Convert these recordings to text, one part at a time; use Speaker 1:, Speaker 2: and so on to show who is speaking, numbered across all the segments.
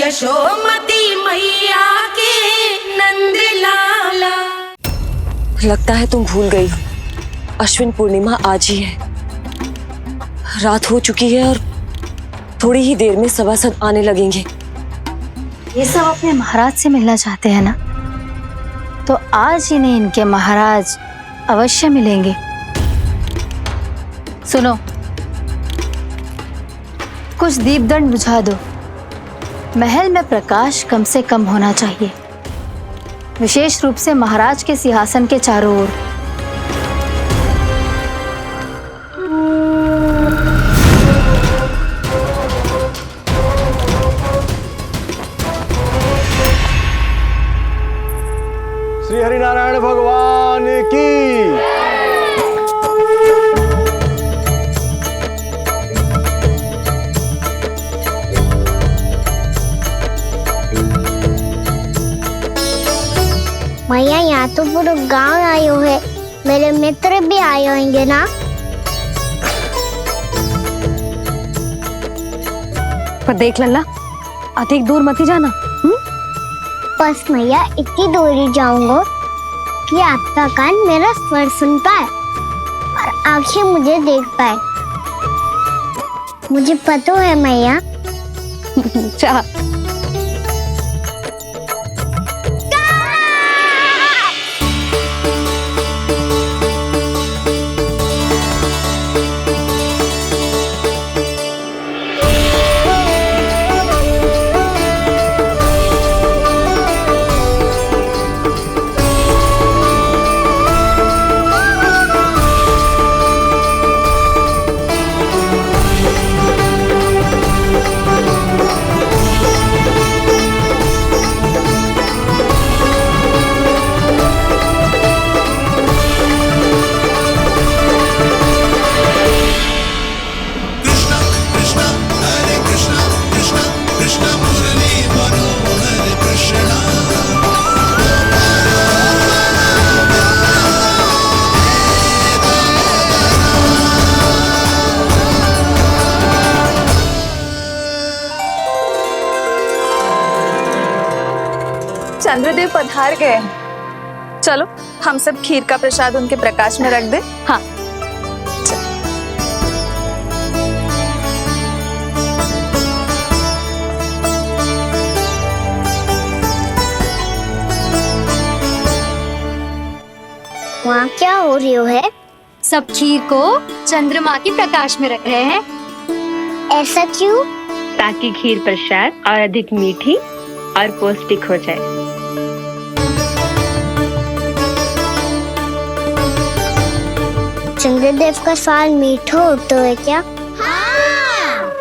Speaker 1: यशोमती मैया के नंद लाला।
Speaker 2: लगता है तुम भूल गई हो, अश्विन पूर्णिमा आज ही है। रात हो चुकी है और थोड़ी ही देर में सभासद आने लगेंगे।
Speaker 3: ये सब अपने महाराज से मिलना चाहते हैं ना, तो आज इन्हें इनके महाराज अवश्य मिलेंगे। सुनो, कुछ दीपदंड बुझा दो। महल में प्रकाश कम से कम होना चाहिए, विशेष रूप से महाराज के सिंहासन के चारों ओर।
Speaker 4: श्री हरिनारायण भगवान की।
Speaker 5: मैया, यहाँ तो पूरा गांव आयो है, मेरे मित्र भी आए होंगे ना?
Speaker 3: पर देख लल्ला, अधिक दूर मत ही जाना।
Speaker 5: बस मैया, इतनी दूर ही जाऊंगा कि आपका कान मेरा स्वर सुन पाए और आंखें मुझे देख पाए। मुझे पता है मैया।
Speaker 3: चाह
Speaker 6: चंद्रदेव पधार गए। चलो हम सब खीर का प्रसाद उनके प्रकाश में रख दे।
Speaker 3: हाँ।
Speaker 5: वहाँ क्या हो रही है?
Speaker 7: सब खीर को चंद्रमा के प्रकाश में रख रहे हैं।
Speaker 5: ऐसा क्यों?
Speaker 8: ताकि खीर प्रसाद और अधिक मीठी और पौष्टिक हो जाए।
Speaker 5: चंद्रदेव का स्वाद मीठा होता है क्या?
Speaker 9: हाँ।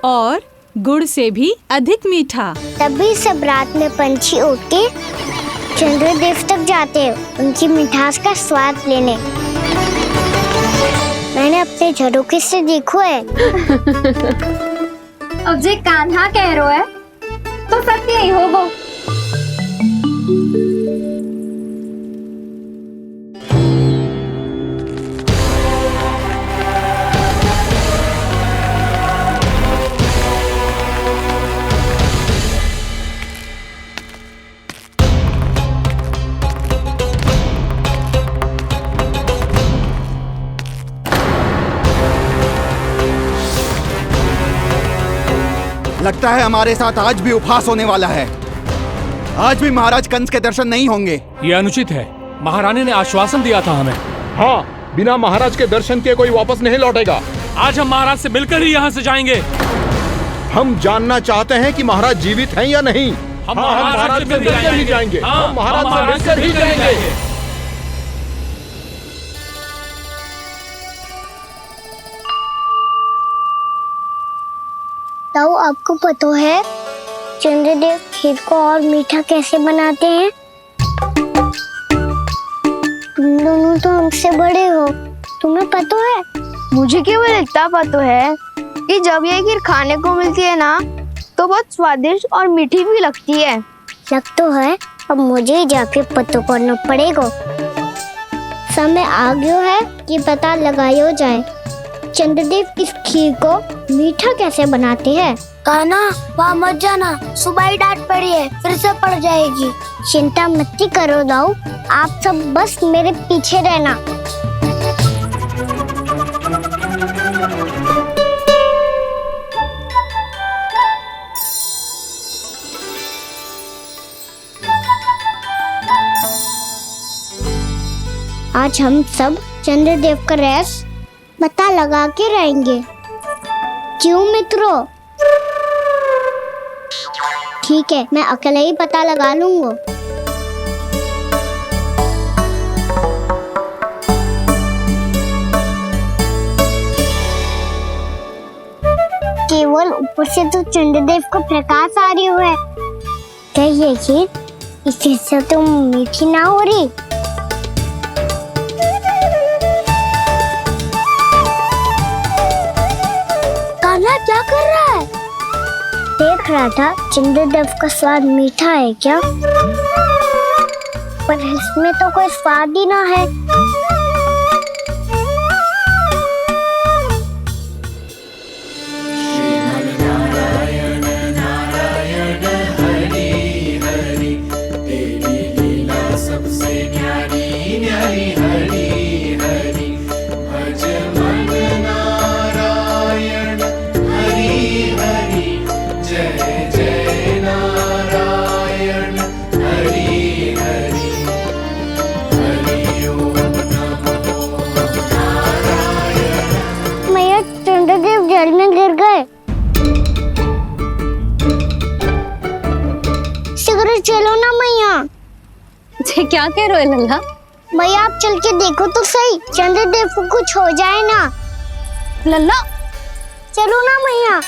Speaker 9: और गुड़ से भी अधिक मीठा।
Speaker 5: तभी सब रात में पंछी उड़ के चंद्रदेव तक जाते हैं उनकी मिठास का स्वाद लेने। मैंने अपने झरोखे से देखो है।
Speaker 7: अब जे कान्हा कह रहा है तो सत्य ही होगा।
Speaker 4: लगता है हमारे साथ आज भी उपहास होने वाला है। आज भी महाराज कंस के दर्शन नहीं होंगे।
Speaker 10: ये अनुचित है। महारानी ने आश्वासन दिया था हमें।
Speaker 11: हाँ, बिना महाराज के दर्शन के कोई वापस नहीं लौटेगा।
Speaker 10: आज हम महाराज से मिलकर ही यहाँ से जाएंगे।
Speaker 11: हम जानना चाहते हैं कि महाराज जीवित हैं या नहीं।
Speaker 10: हम महाराज से मिलकर ही जाएंगे।
Speaker 11: हम महाराज से मिलकर ही जाएंगे।
Speaker 5: ताऊ, आपको पता है चंद्रदेव खीर को और मीठा कैसे बनाते हैं? तुम दोनों तो हमसे बड़े हो, तुम्हें पता है?
Speaker 12: मुझे केवल इतना पता है कि जब ये खीर खाने को मिलती है ना, तो बहुत स्वादिष्ट और मीठी भी लगती है।
Speaker 5: लग तो है, अब मुझे ही जाके पता करना पड़ेगा। समय आ गया है कि पता लगाया जाए चंद्रदेव इस खीर को मीठा कैसे बनाते हैं। कान्हा वहाँ मत जाना, सुबह ही डांट पड़ी है, फिर से पड़ जाएगी। चिंता मत करो दाऊ, आप सब बस मेरे पीछे रहना। आज हम सब चंद्रदेव का रहस्य पता लगा के रहेंगे। क्यों मित्रों? ठीक है, मैं अकेले ही पता लगा लूंगा। केवल ऊपर से तो चंद्रदेव को प्रकाश आ रही है। क्या ये खीर इससे तो मीठी ना हो रही? कान्हा क्या कर रहा है? देख रहा था चंद्रदेव का स्वाद मीठा है क्या, पर इसमें तो कोई स्वाद ही ना है। चंद्रदेव जल में गिर गए। शीघ्र चलो ना मैया।
Speaker 7: क्या कह रहे हो लल्ला?
Speaker 5: मैया आप चल के देखो तो सही, चंद्रदेव को कुछ हो जाए ना।
Speaker 7: लल्ला
Speaker 5: चलो ना मैया।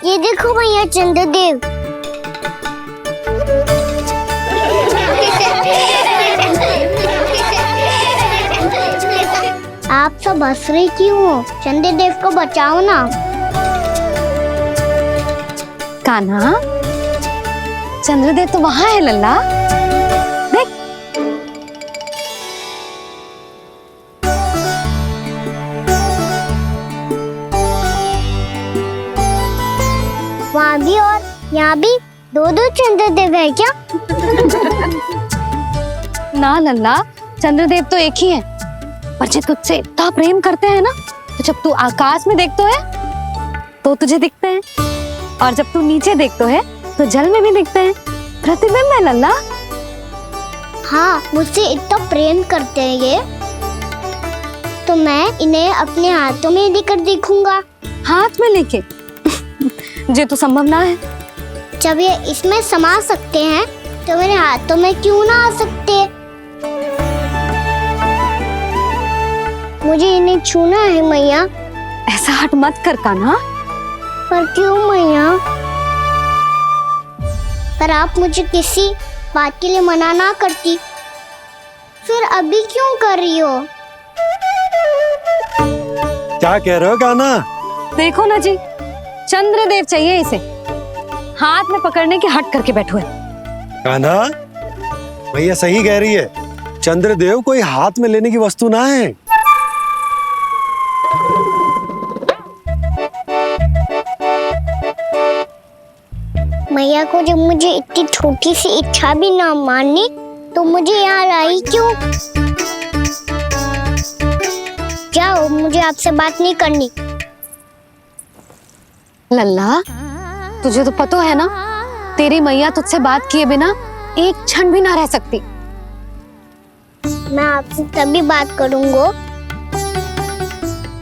Speaker 5: ये देखो मैया चंद्रदेव। आप सब हंस रहे क्यों हो? चंद्रदेव को बचाओ ना।
Speaker 7: कान्हा, चंद्रदेव तो वहां है लल्ला, देख।
Speaker 5: वहाँ भी और यहाँ भी दो दो चंद्रदेव है क्या?
Speaker 7: ना लल्ला, चंद्रदेव तो एक ही है। पर जब तुझसे इतना प्रेम करते हैं ना, तो जब तू आकाश में देखते है तो तुझे दिखते हैं, और जब तू नीचे देखते है तो जल में भी दिखते हैं। प्रतिबिंब है लल्ला।
Speaker 5: हाँ, मुझसे इतना प्रेम करते हैं ये, तो मैं इन्हें अपने हाथों में लेकर देखूंगा।
Speaker 7: हाथ में लेके? ये तो संभव ना है।
Speaker 5: जब ये इसमें समा सकते हैं तो मेरे हाथों में क्यों ना आ सकते? मुझे इन्हें छूना है मैया।
Speaker 7: ऐसा हट मत कर कान्हा।
Speaker 5: पर क्यों मैया? पर आप मुझे किसी बात के लिए मना ना करती, फिर अभी क्यों कर रही हो?
Speaker 13: क्या कह रहे हो कान्हा?
Speaker 7: देखो ना जी, चंद्रदेव चाहिए इसे, हाथ में पकड़ने के हट करके बैठो है।
Speaker 13: कान्हा, भैया सही कह रही है, चंद्रदेव कोई हाथ में लेने की वस्तु ना है।
Speaker 5: मैया को जब मुझे इतनी छोटी सी इच्छा भी ना माननी, तो मुझे यहाँ लाई क्यों? जाओ, मुझे आपसे बात नहीं करनी।
Speaker 7: लल्ला, तुझे तो पता है ना, तेरी मैया तुझसे बात किए बिना एक क्षण भी ना रह सकती।
Speaker 5: मैं आपसे तभी बात करूंगा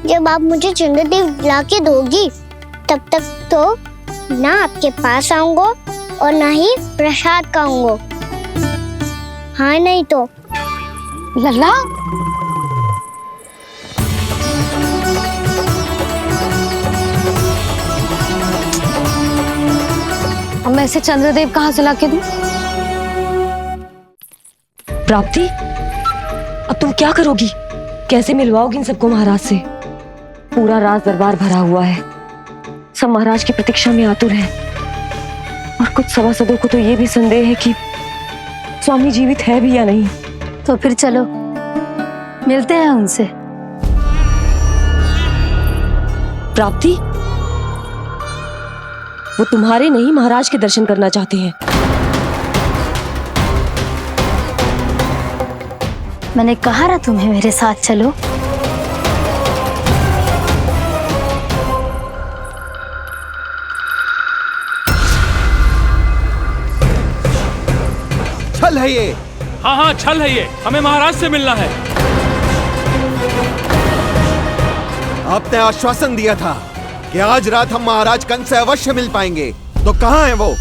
Speaker 5: जब आप मुझे चंद्रदेव ला के दोगी। तब तक तो ना आपके पास आऊंगा और ना ही प्रसाद खाऊंगा। हाँ नहीं तो?
Speaker 7: लल्ला, अब मैं इसे चंद्रदेव कहाँ से लाके दूं?
Speaker 2: प्राप्ति, अब तुम क्या करोगी? कैसे मिलवाओगी इन सबको महाराज से? पूरा राज दरबार भरा हुआ है, सब महाराज की प्रतीक्षा में आतुर हैं, और कुछ सभासदों को तो ये भी संदेह है कि स्वामी जीवित है भी या नहीं।
Speaker 3: तो फिर चलो मिलते हैं उनसे।
Speaker 2: प्राप्ति, वो तुम्हारे नहीं महाराज के दर्शन करना चाहते हैं।
Speaker 3: मैंने कहा ना तुम्हें मेरे साथ चलो।
Speaker 4: छल है ये।
Speaker 10: हाँ हाँ छल है ये, हमें महाराज से मिलना है।
Speaker 4: आपने आश्वासन दिया था कि आज रात हम महाराज कंस से अवश्य मिल पाएंगे, तो कहाँ है वो?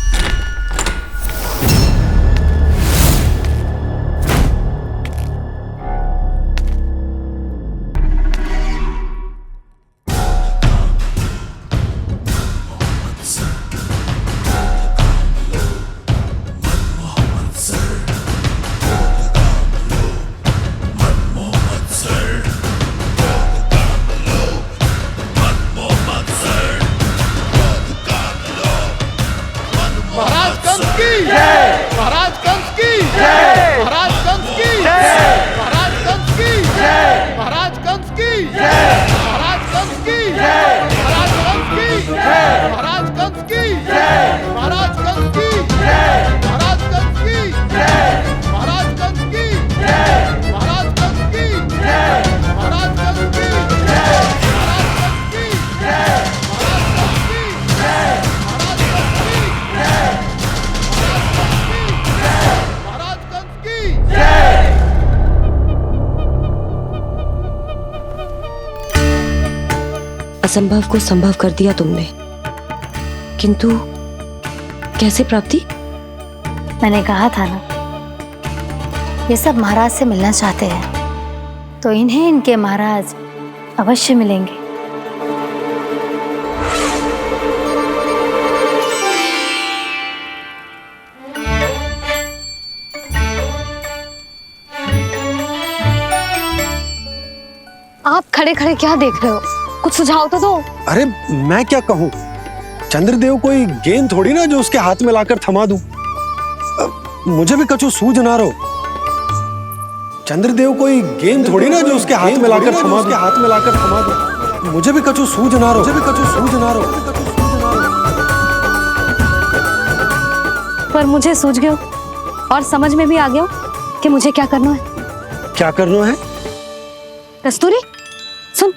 Speaker 11: महाराज कंस की जय, महाराज कंस की जय, महाराज कंस की जय, महाराज कंस की जय, महाराज कंस की जय, महाराज कंस की जय, महाराज कंस की जय, महाराज कंस की जय, महाराज कंस की जय, महाराज कंस की जय, महाराज कंस की जय, महाराज कंस की जय, महाराज कंस की जय, महाराज कंस की जय, महाराज कंस की जय, महाराज कंस की जय, महाराज कंस की जय।
Speaker 2: असंभव को संभव कर दिया तुमने, किंतु कैसे प्राप्ति?
Speaker 3: मैंने कहा था ना, ये सब महाराज से मिलना चाहते हैं, तो इन्हें इनके महाराज अवश्य मिलेंगे।
Speaker 7: आप खड़े खड़े क्या देख रहे हो? कुछ सुझाव तो दो।
Speaker 13: अरे मैं क्या कहूँ, चंद्रदेव कोई गेंद थोड़ी ना जो उसके हाथ में लाकर थमा दूं। मुझे भी कछु सूझ ना रहो। चंद्रदेव कोई गेंद थोड़ी ना जो उसके हाथ में लाकर थमा दूं, हाथ में लाकर थमा दूं। मुझे भी कछु सूझ ना रहो, मुझे भी कछु सूझ ना रहो।
Speaker 7: पर मुझे सूझ गयो और समझ में भी आ गया कि मुझे क्या करना है।
Speaker 13: क्या करना है?
Speaker 7: कस्तूरी सुन,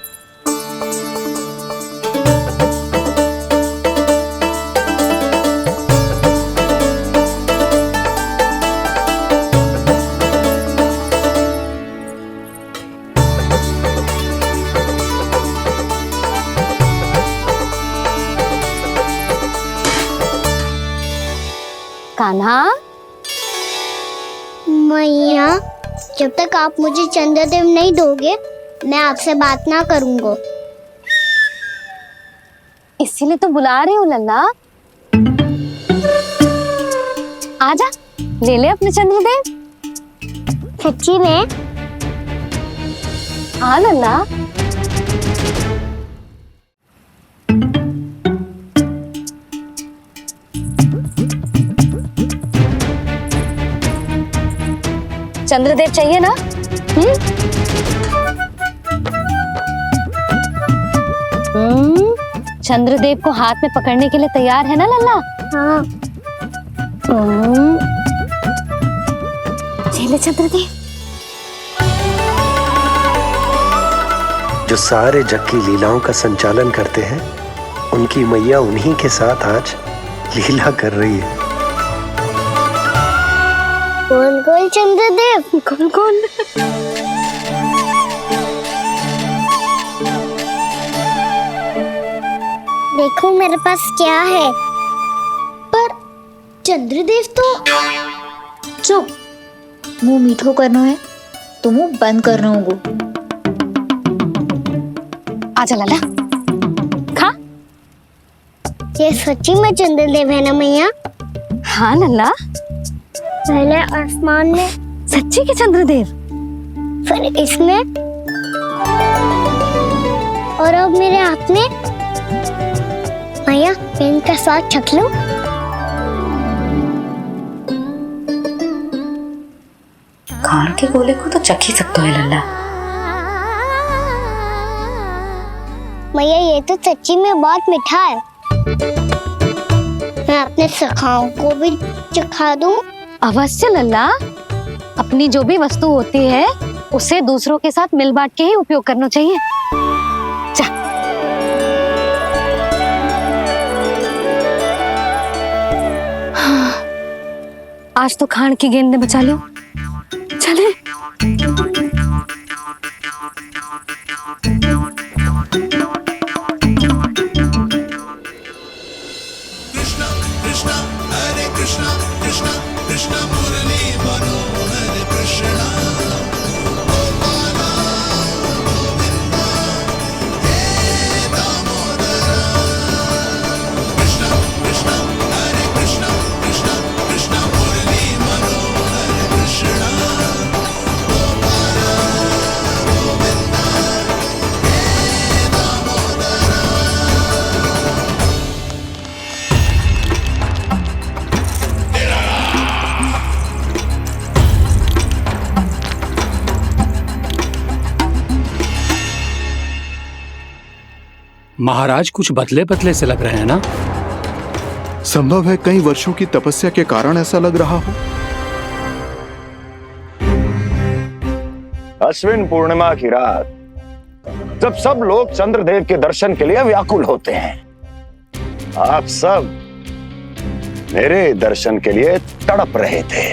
Speaker 7: कान्हा।
Speaker 5: मैया, जब तक आप मुझे चंद्रदेव नहीं दोगे, मैं आपसे बात ना करूंगा।
Speaker 7: इसीलिए तो बुला रही हूँ लल्ला। आजा, ले ले अपने चंद्रदेव।
Speaker 5: सच्ची में?
Speaker 7: हाँ लल्ला। चंद्रदेव चाहिए ना? चंद्रदेव को हाथ में पकड़ने के लिए तैयार है ना लल्ला?
Speaker 5: हाँ।
Speaker 7: ले चंद्रदेव।
Speaker 13: जो सारे जग की लीलाओं का संचालन करते हैं, उनकी मैया उन्हीं के साथ आज लीला कर रही है।
Speaker 5: कौन कौन चंद्रदेव?
Speaker 7: कौन कौन?
Speaker 5: देखो मेरे पास क्या है। पर चंद्रदेव तो
Speaker 3: चुप, मुंह मीठो करना है तो मुंह बंद करना होगा।
Speaker 7: आजा लल्ला, खा।
Speaker 5: ये सच्ची में चंद्रदेव है ना मैया?
Speaker 7: हाँ लल्ला,
Speaker 5: पहले आसमान में,
Speaker 7: सच्ची के चंद्रदेव,
Speaker 5: फिर इसमें, और अब मेरे हाथ में। मैया, मैं इनका स्वाद चख लूं?
Speaker 2: खान के गोले को तो चख ही सकते हो लल्ला।
Speaker 5: मैया, ये तो सच्ची में बहुत मीठा है। मैं सखाओं को भी चखा दूं?
Speaker 7: अवश्य लल्ला, अपनी जो भी वस्तु होती है उसे दूसरों के साथ मिल बांट के ही उपयोग करना चाहिए। जा। आज तो खान की गेंद ने बचा लो। चले।
Speaker 10: महाराज कुछ बदले बदले से लग रहे हैं ना?
Speaker 11: संभव है कई वर्षों की तपस्या के कारण ऐसा लग रहा हो।
Speaker 14: अश्विन पूर्णिमा की रात जब सब लोग चंद्रदेव के दर्शन के लिए व्याकुल होते हैं, आप सब मेरे दर्शन के लिए तड़प रहे थे।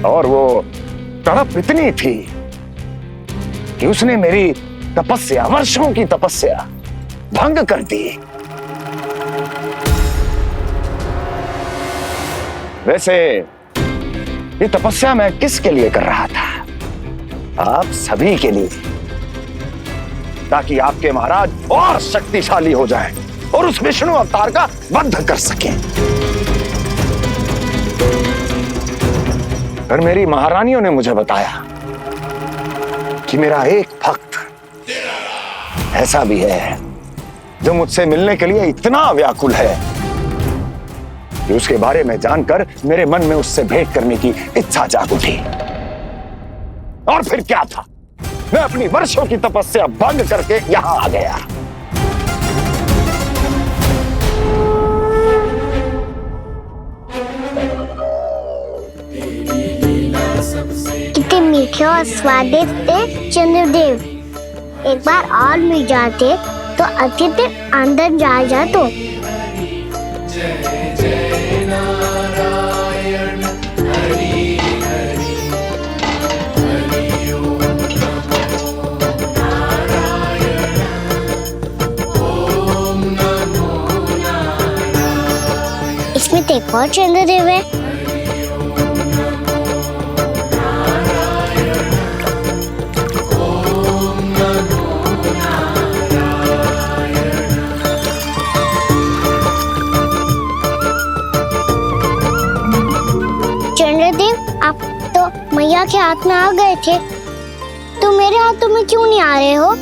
Speaker 14: और वो तड़प इतनी थी कि उसने मेरी तपस्या, वर्षों की तपस्या भंग कर दी। वैसे ये तपस्या मैं किसके लिए कर रहा था? आप सभी के लिए, ताकि आपके महाराज और शक्तिशाली हो जाएं और उस विष्णु अवतार का वध कर सकें। पर मेरी महारानियों ने मुझे बताया कि मेरा एक भक्त ऐसा भी है जो मुझसे मिलने के लिए इतना व्याकुल है कि उसके बारे में जानकर मेरे मन में उससे भेंट करने की इच्छा जाग उठी। और फिर क्या था, मैं अपनी वर्षों की तपस्या भंग करके यहां आ गया।
Speaker 5: कितने मीठे और स्वादिष्ट थे चंद्रदेव। एक बार और मिल जाते तो अतिथि अंदर जा जातो। इसमें तो एक और चंद्रदेव है। चंद्रदेव, आप तो मैया के हाथ में आ गए थे, तो मेरे हाथों में क्यों नहीं आ रहे हो?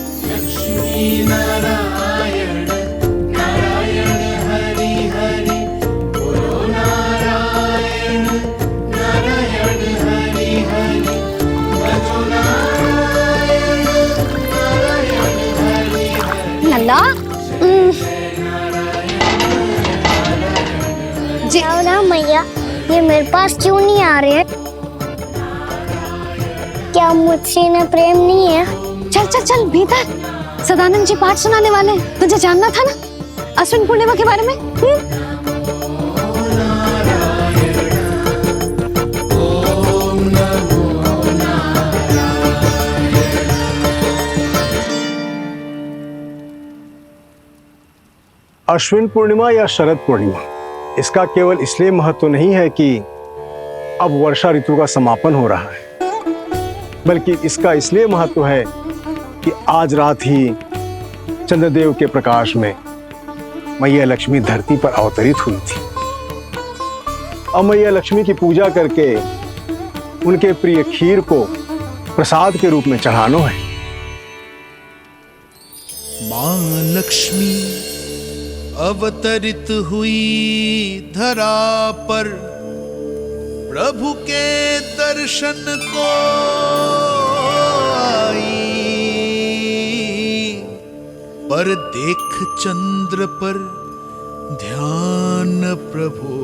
Speaker 7: लल्ला
Speaker 5: जी ना मैया, ये मेरे पास क्यों नहीं आ रहे हैं? क्या मुझसे इन्हें प्रेम नहीं है?
Speaker 7: चल चल चल भीतर, सदानंद जी पाठ सुनाने वाले हैं। तुझे जानना था ना अश्विन पूर्णिमा के बारे में?
Speaker 13: अश्विन पूर्णिमा या शरद पूर्णिमा, इसका केवल इसलिए महत्व नहीं है कि अब वर्षा ऋतु का समापन हो रहा है, बल्कि इसका इसलिए महत्व है कि आज रात ही चंद्रदेव के प्रकाश में मैया लक्ष्मी धरती पर अवतरित हुई थी। अब मैया लक्ष्मी की पूजा करके उनके प्रिय खीर को प्रसाद के रूप में चढ़ाना है।
Speaker 15: मां लक्ष्मी अवतरित हुई धरा पर, प्रभु के दर्शन को आई। पर देख चंद्र पर ध्यान प्रभु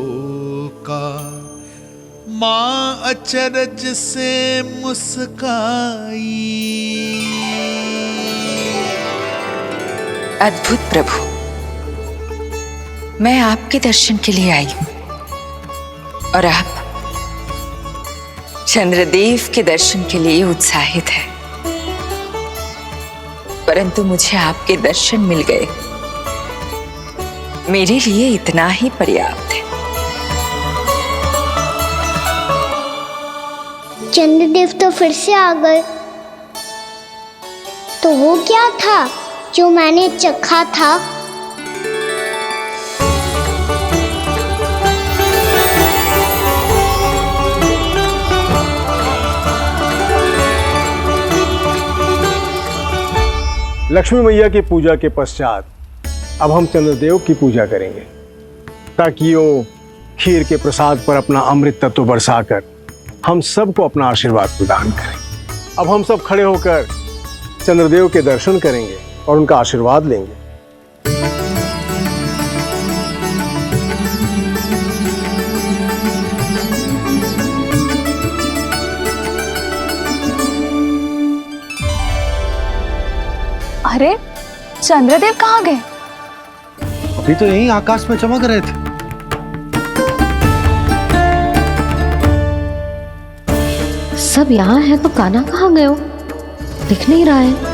Speaker 15: का, मां अचरज से मुस्काई।
Speaker 16: अद्भुत प्रभु, मैं आपके दर्शन के लिए आई हूं और आप चंद्रदेव के दर्शन के लिए उत्साहित है, परंतु मुझे आपके दर्शन मिल गए, मेरे लिए इतना ही पर्याप्त है।
Speaker 5: चंद्रदेव तो फिर से आ गए। तो वो क्या था जो मैंने चखा था?
Speaker 13: लक्ष्मी मैया की पूजा के पश्चात अब हम चंद्रदेव की पूजा करेंगे, ताकि वो खीर के प्रसाद पर अपना अमृत तत्व बरसाकर हम सबको अपना आशीर्वाद प्रदान करें। अब हम सब खड़े होकर चंद्रदेव के दर्शन करेंगे और उनका आशीर्वाद लेंगे।
Speaker 6: अरे चंद्रदेव कहाँ गए?
Speaker 17: अभी तो यहीं आकाश में चमक रहे थे।
Speaker 2: सब यहाँ है तो कान्हा कहाँ गए हो? दिख नहीं रहा है।